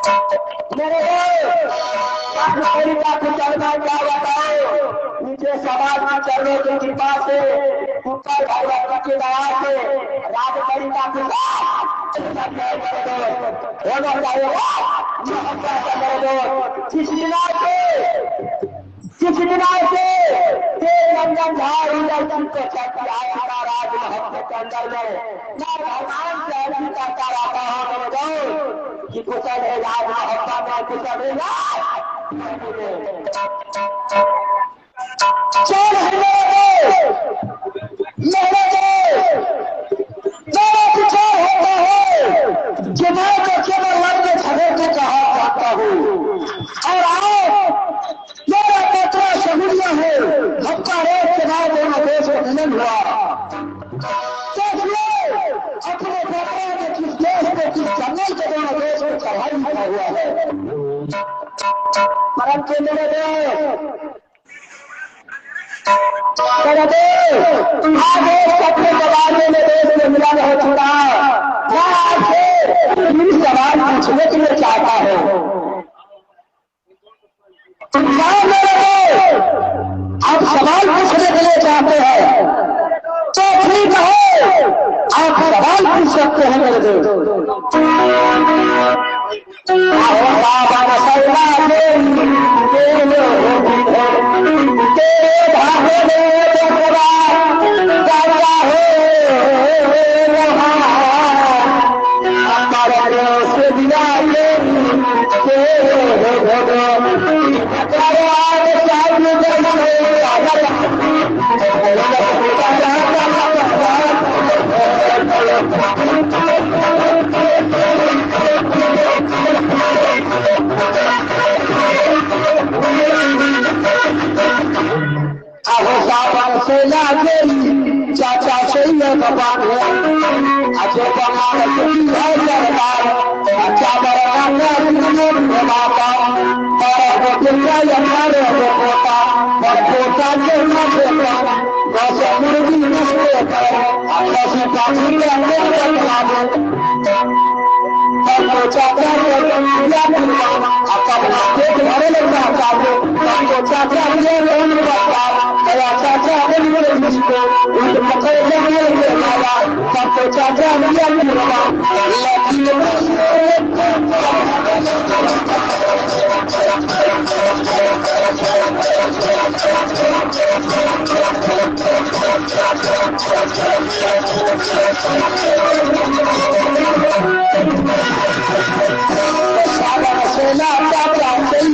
मेरे तरीका से चलना क्या बताओ। नीचे समाज में चलने की कृपा से ऊपर भगवती की दया से राज तरीका से होना चाहिए। चिचनार से रंजन झाड़ लड़की को चलती है हमारा राज महत्व के अंदर में मैं भगवान से अर्जी करता रहता हूँ मेरे दोस्त कि कुशल है राज महत्व में कुशल है चल मेरे मेरा विचार होता है कि मैं तो केवल वर्ग झगड़ के कहा जाता हूँ और आज मेरा पत्र सहूलिया है हफ्ता रोज के बाद दोनों देश को मिलन हुआ। अपने पत्र में किस देश को किस जंगल के दोनों देश को चढ़ाई किया हुआ है परंतु मेरे आज सपने जवाब में देश में मिलन हो चुका। मैं आपसे तीन सवाल पूछने के लिए चाहता हूँ। आप सवाल पूछने के लिए चाहते हैं तो ठीक है आप सवाल पूछ सकते हैं मेरे चाचा सही है भगवान है अजय भगवान है सरकार अच्छा बड़ा माता और पोता और पोता के न बेटा बस मुर्गी नस्ल चाचा घरे लगता चाचा चाचा सबको चाचा सेना चाचा सही